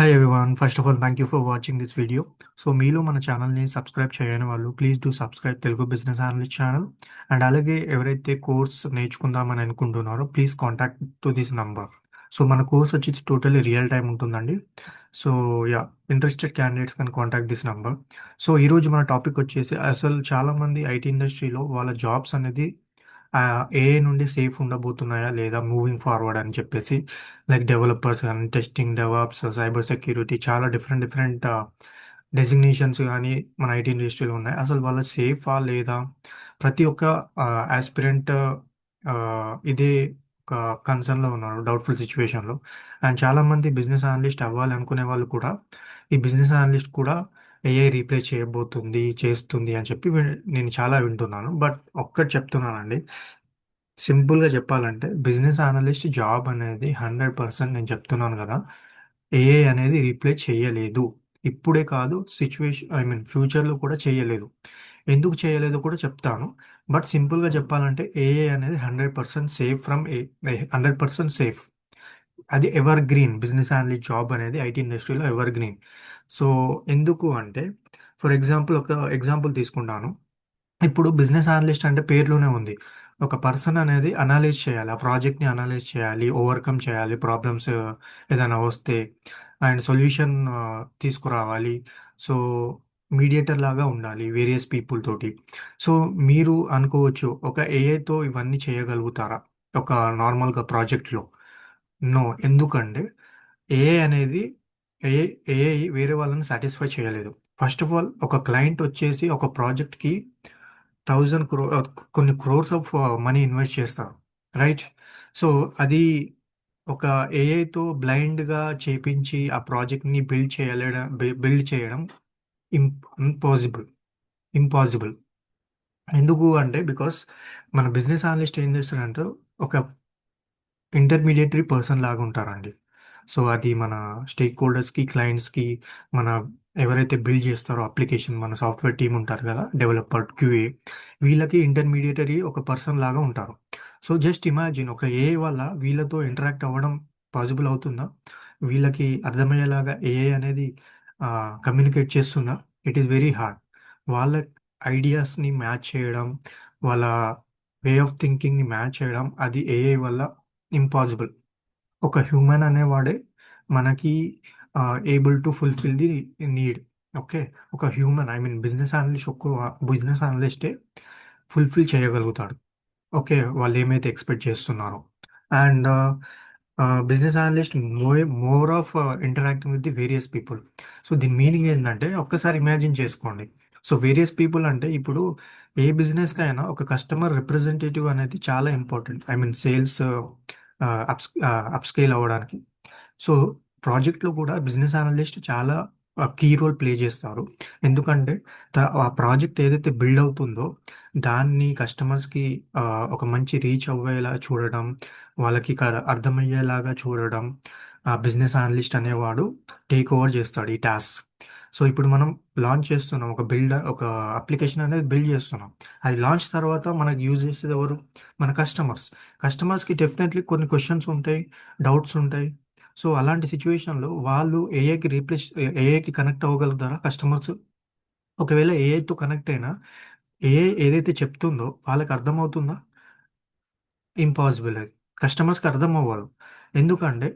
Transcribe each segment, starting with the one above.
Hi everyone, first of all thank you for watching this video. So మీలో మన ఛానల్ని subscribe చేయని వాళ్ళు please do subscribe Telugu business analyst channel. And అలాగే ఎవరైతే కోర్స్ నేర్చుకుందామని అనుకుంటున్నారో please contact to this number. So మన కోర్స్ వచ్చి టోటలీ రియల్ టైం ఉంటుందండి. So yeah, interested candidates can contact this number. So ఈరోజు మన టాపిక్ వచ్చేసి అసలు చాలామంది ఐటీ ఇండస్ట్రీలో వాళ్ళ జాబ్స్ అనేది ఏఐ నుండి సేఫ్ ఉండబోతున్నాయా లేదా మూవింగ్ ఫార్వర్డ్ అని చెప్పేసి, లైక్ డెవలపర్స్ కానీ టెస్టింగ్, డెవాప్స్, సైబర్ సెక్యూరిటీ, చాలా డిఫరెంట్ డిఫరెంట్ డెసిగ్నేషన్స్ కానీ మన ఐటీ ఇండస్ట్రీలో ఉన్నాయి. అసలు వాళ్ళ సేఫా లేదా? ప్రతి ఒక్క ఆస్పిరెంట్ ఇదే ఒక కన్సర్న్లో ఉన్నారు, డౌట్ఫుల్ సిచ్యువేషన్లో. అండ్ చాలామంది బిజినెస్ అనలిస్ట్ అవ్వాలి అనుకునే వాళ్ళు కూడా ఈ బిజినెస్ అనలిస్ట్ కూడా ఏఐ రీప్లేస్ చేయబోతుంది, చేస్తుంది అని చెప్పి నేను చాలా వింటున్నాను. బట్ ఒక్కటి చెప్తున్నానండి, సింపుల్గా చెప్పాలంటే బిజినెస్ అనలిస్ట్ జాబ్ అనేది 100%, నేను చెప్తున్నాను కదా, ఏఐ అనేది రీప్లేస్ చేయలేదు. ఇప్పుడే కాదు, సిచ్యువేషన్ ఐ మీన్ ఫ్యూచర్లో కూడా చేయలేదు. ఎందుకు చేయలేదో కూడా చెప్తాను. బట్ సింపుల్గా చెప్పాలంటే ఏఐ అనేది 100% సేఫ్ ఫ్రమ్ 100% సేఫ్. అది ever green. Business analyst job అనేది ఐటీ ఇండస్ట్రీలో ఎవర్ గ్రీన్. సో ఎందుకు అంటే, ఫర్ ఎగ్జాంపుల్ ఒక ఎగ్జాంపుల్ తీసుకుంటాను. ఇప్పుడు బిజినెస్ అనలిస్ట్ అంటే పేరులోనే ఉంది. ఒక పర్సన్ అనేది అనలైజ్ చేయాలి. ఆ ప్రాజెక్ట్‌ని అనలైజ్ చేయాలి, ఓవర్‌కమ్ చేయాలి ప్రాబ్లమ్స్ ఏదైనా వస్తే, అండ్ సొల్యూషన్ తీసుకురావాలి. సో, మీడియేటర్ లాగా ఉండాలి వేరియస్ పీపుల్ తోటి. సో, మీరు అనుకోవచ్చు, ఒక ఏఐతో ఇవన్నీ చేయగలుగుతారా? ఒక నార్మల్‌గా ప్రాజెక్ట్‌లో. నో. ఎందుకంటే ఏఐ అనేది ఏఐ ఏఐ వేరే వాళ్ళని సాటిస్ఫై చేయలేదు. ఫస్ట్ ఆఫ్ ఆల్ ఒక క్లయింట్ వచ్చేసి ఒక ప్రాజెక్ట్‌కి 1000 కొన్ని క్రోర్స్ ఆఫ్ మనీ ఇన్వెస్ట్ చేస్తారు. రైట్? సో, అది ఒక ఏఐతో బ్లైండ్‌గా చేపించి ఆ ప్రాజెక్ట్‌ని బిల్డ్ చేయడం ఇంపాసిబుల్. ఇంపాసిబుల్. ఎందుకు అంటే బికాస్ మన బిజినెస్ అనలిస్ట్ ఏం చేస్తారంటే ఒక ఇంటర్మీడియేటరీ పర్సన్ లాగా ఉంటారండి. సో, అది మన స్టేక్ హోల్డర్స్‌కి, క్లయింట్స్‌కి, మన ఎవరైతే బిల్డ్ చేస్తారో అప్లికేషన్, మన సాఫ్ట్‌వేర్ టీమ్ ఉంటారు కదా! డెవలపర్, క్యూఏ, వీళ్ళకి ఇంటర్మీడియేటరీ ఒక పర్సన్ లాగా ఉంటారు. సో, జస్ట్ ఇమాజిన్ ఒక ఏఐ వల్ల వీళ్ళతో ఇంటరాక్ట్ అవ్వడం పాసిబుల్ అవుతుందా? వీళ్ళకి అర్థమయ్యేలాగా ఏఐ అనేది కమ్యూనికేట్ చేస్తుందా? It is very hard. వాళ్ళ ఐడియాస్‌ని మ్యాచ్ చేయడం, వాళ్ళ వే ఆఫ్ థింకింగ్‌ని మ్యాచ్ చేయడం, అది ఏఐ వల్ల ఇంపాసిబుల్. ఒక హ్యూమన్ అనేవాడే మనకి able to fulfil the need. Okay. ఒక హ్యూమన్ ఐ మీన్ బిజినెస్ అనలిస్టే ఫుల్‌ఫిల్ చేయగలుగుతాడు. ఓకే. వాళ్ళేమైతే ఎక్స్‌పెక్ట్ చేస్తున్నారో. And business analyst more of interacting with the various people. So, దీని మీనింగ్ ఏంటంటే ఒక్కసారి ఇమాజిన్ చేసుకోండి. సో, వేరియస్ పీపుల్ అంటే ఇప్పుడు ఏ బిజినెస్‌కైనా ఒక కస్టమర్ రిప్రజెంటేటివ్ అనేది చాలా important. I mean sales upscale అవ్వడానికి. సో, ప్రాజెక్ట్‌లో కూడా బిజినెస్ అనలిస్ట్ చాలా కీ రోల్ ప్లే చేస్తారు. ఎందుకంటే ఆ ప్రాజెక్ట్ ఏదైతే బిల్డ్ అవుతుందో దాన్ని కస్టమర్స్‌కి ఒక మంచి రీచ్ అవ్వేలా చూడడం, వాళ్ళకి అర్థమయ్యేలాగా చూడడం, ఆ బిజినెస్ అనలిస్ట్ అనేవాడు టేక్ ఓవర్ చేస్తాడు ఈ టాస్క్. సో, ఇప్పుడు మనం లాంచ్ చేస్తున్నాం. ఒక అప్లికేషన్ అనేది బిల్డ్ చేస్తున్నాం. అది లాంచ్ తర్వాత మనకు యూజ్ చేసేది ఎవరు? మన కస్టమర్స్. కస్టమర్స్‌కి డెఫినెట్‌లీ కొన్ని క్వెషన్స్ ఉంటాయి, డౌట్స్ ఉంటాయి. సో, అలాంటి సిట్యుయేషన్‌లో వాళ్ళు ఏఐకి కనెక్ట్ అవ్వగలుగుతారా కస్టమర్స్? ఒకవేళ ఏఐతో కనెక్ట్ అయినా, ఏఐ ఏదైతే చెప్తుందో వాళ్ళకి అర్థమవుతుందా? ఇంపాసిబుల్ అది. కస్టమర్స్‌కి అర్థం అవ్వదు. ఎందుకంటే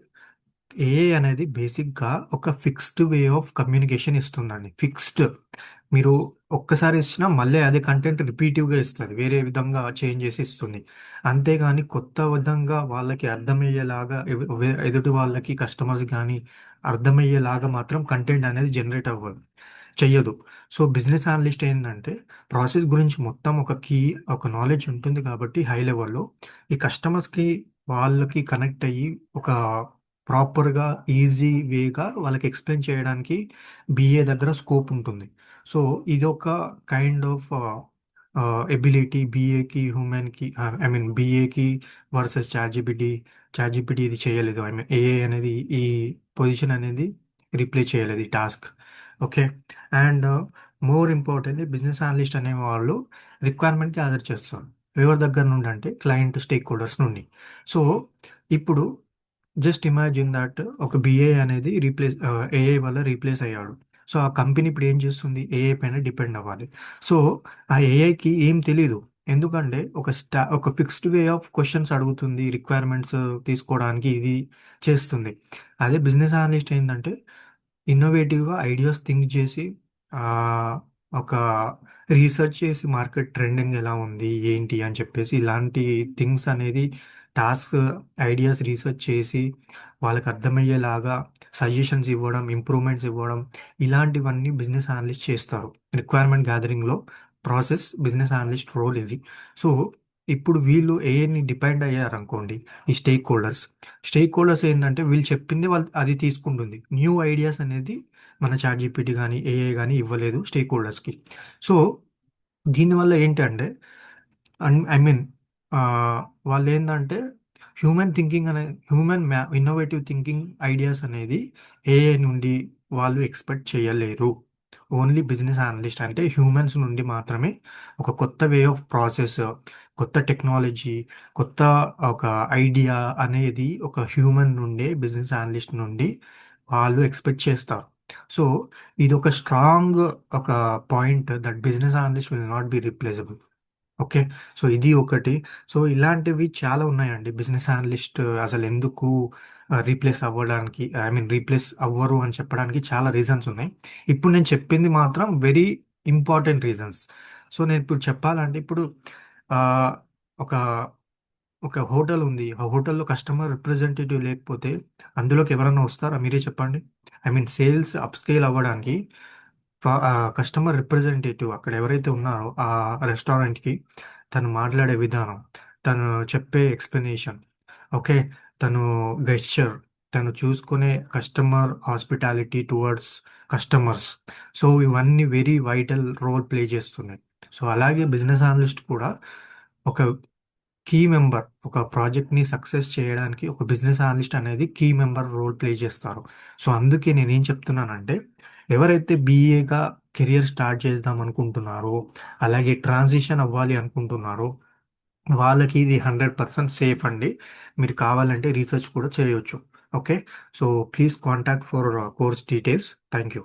ఏఐ అనేది బేసిక్‌గా ఒక ఫిక్స్డ్ వే ఆఫ్ కమ్యూనికేషన్ ఇస్తుందండి. ఫిక్స్డ్. మీరు ఒక్కసారి ఇచ్చినా మళ్ళీ అదే కంటెంట్ రిపీటివ్‌గా ఇస్తది. వేరే విధంగా చేంజ్ చేసి ఇస్తుంది. అంతేగాని కొత్త విధంగా వాళ్ళకి అర్థమయ్యేలాగా ఎదుటి వాళ్ళకి కస్టమర్స్ గానీ అర్థమయ్యేలాగా మాత్రం కంటెంట్ అనేది జనరేట్ అవ్వదు. చెయ్యదు. సో, బిజినెస్ అనలిస్ట్ ఏందంటే ప్రాసెస్ గురించి మొత్తం ఒక నాలెడ్జ్ ఉంటుంది కాబట్టి హై లెవెల్‌లో ఈ కస్టమర్స్‌కి వాళ్ళకి కనెక్ట్ అయ్యి ఒక ప్రాపర్‌గా, ఈజీ వేగా వాళ్ళకి ఎక్స్‌ప్లెయిన్ చేయడానికి బీఏ దగ్గర స్కోప్ ఉంటుంది. సో, ఇదొక కైండ్ ఆఫ్ ఎబిలిటీ బీఏకి, హ్యూమన్‌కి ఐ మీన్ బీఏకి వర్సెస్ చాట్‌జీపీటీ ఇది చేయలేదు. ఐ మీన్ ఏఐ అనేది ఈ పొజిషన్ అనేది రీప్లేస్ చేయలేదు ఈ task. Okay. And more importantly business analyst అనేవాళ్ళు రిక్వైర్మెంట్ గ్యాదర్ చేస్తారు. ఎవరి దగ్గర నుండి అంటే క్లయింట్ స్టేక్ హోల్డర్స్ నుండి. సో, ఇప్పుడు జస్ట్ ఇమాజిన్ దట్ ఒక బిఏ అనేది ఏఐ వల్ల రీప్లేస్ అయ్యాడు. సో ఆ కంపెనీ ఇప్పుడు ఏం చేస్తుంది, ఏఐ పైన డిపెండ్ అవ్వాలి. సో ఆ ఏఐకి ఏం తెలీదు. ఎందుకంటే ఒక ఫిక్స్డ్ వే ఆఫ్ క్వశ్చన్స్ అడుగుతుంది, రిక్వైర్మెంట్స్ తీసుకోవడానికి ఇది చేస్తుంది. అదే బిజినెస్ అనలిస్ట్ ఏంటంటే ఇన్నోవేటివ్గా ఐడియాస్ థింక్ చేసి ఆ, ఒక రీసెర్చ్ చేసి మార్కెట్ ట్రెండింగ్ ఎలా ఉంది ఏంటి అని చెప్పేసి ఇలాంటి థింగ్స్ అనేది టాస్క్ ఐడియాస్ రీసెర్చ్ చేసి వాళ్ళకి అర్థమయ్యేలాగా సజెషన్స్ ఇవ్వడం, ఇంప్రూవ్మెంట్స్ ఇవ్వడం, ఇలాంటివన్నీ బిజినెస్ అనలిస్ట్ చేస్తారు. రిక్వైర్మెంట్ గ్యాదరింగ్లో ప్రాసెస్ బిజినెస్ అనలిస్ట్ రోల్ ఇది. సో ఇప్పుడు వీళ్ళు ఏని డిపెండ్ అయ్యారనుకోండి, ఈ స్టేక్ హోల్డర్స్ ఏంటంటే వీళ్ళు చెప్పింది వాళ్ళు అది తీసుకుంటుంది. న్యూ ఐడియాస్ అనేది మన చాట్ జీపీటీ కానీ ఏఐ కానీ ఇవ్వలేదు స్టేక్ హోల్డర్స్కి. సో దీనివల్ల ఏంటంటే ఐ మీన్ వాళ్ళు ఏంటంటే ఇన్నోవేటివ్ థింకింగ్ ఐడియాస్ అనేది ఏఐ నుండి వాళ్ళు ఎక్స్పెక్ట్ చేయలేరు. ఓన్లీ బిజినెస్ అనలిస్ట్ అంటే హ్యూమన్స్ నుండి మాత్రమే ఒక కొత్త వే ఆఫ్ ప్రాసెస్, కొత్త టెక్నాలజీ, కొత్త ఒక ఐడియా అనేది ఒక హ్యూమన్ నుండే, బిజినెస్ అనలిస్ట్ నుండి వాళ్ళు ఎక్స్పెక్ట్ చేస్తారు. సో ఇది ఒక స్ట్రాంగ్ ఒక point that business analyst will not be replaceable. Okay. So ఇది ఒకటి. సో ఇలాంటివి చాలా ఉన్నాయండి. బిజినెస్ అనలిస్ట్ అసలు ఎందుకు రీప్లేస్ అవ్వడానికి, ఐ మీన్ రీప్లేస్ అవ్వరు అని చెప్పడానికి చాలా రీజన్స్ ఉన్నాయి. ఇప్పుడు నేను చెప్పింది మాత్రం వెరీ ఇంపార్టెంట్ రీజన్స్. సో నేను ఇప్పుడు చెప్పాలంటే ఇప్పుడు ఆహ్, ఒక ఒక హోటల్ ఉంది. ఆ హోటల్‌లో కస్టమర్ రిప్రజెంటేటివ్ లేకపోతే అందులోకి ఎవరన్నా వస్తారా? మీరే చెప్పండి. ఐ మీన్ సేల్స్ అప్‌స్కేల్ అవ్వడానికి కస్టమర్ రిప్రజెంటేటివ్ అక్కడ ఎవరైతే ఉన్నారో ఆ రెస్టారెంట్‌కి తను మాట్లాడే విధానం, తను చెప్పే ఎక్స్‌ప్లనేషన్, ఓకే. తను గెస్చర్, తను చూసుకునే customer hospitality towards customers. So ఇవన్నీ వెరీ వైటల్ రోల్ ప్లే చేస్తున్నాయి. సో అలాగే బిజినెస్ అనలిస్ట్ కూడా ఒక ఒక ప్రాజెక్ట్‌ని సక్సెస్ చేయడానికి ఒక బిజినెస్ అనలిస్ట్ అనేది కీ మెంబర్ రోల్ ప్లే చేస్తారు. సో, అందుకే నేనేం చెప్తున్నానంటే, ఎవరైతే బీఏగా కెరియర్ స్టార్ట్ చేద్దాం అనుకుంటున్నారో, అలాగే ట్రాన్సిషన్ అవ్వాలి అనుకుంటున్నారో, వాళ్ళకి ఇది 100% సేఫ్ అండి. మీరు కావాలంటే రీసెర్చ్ కూడా చేయొచ్చు. Okay. So, please contact for course details. Thank you.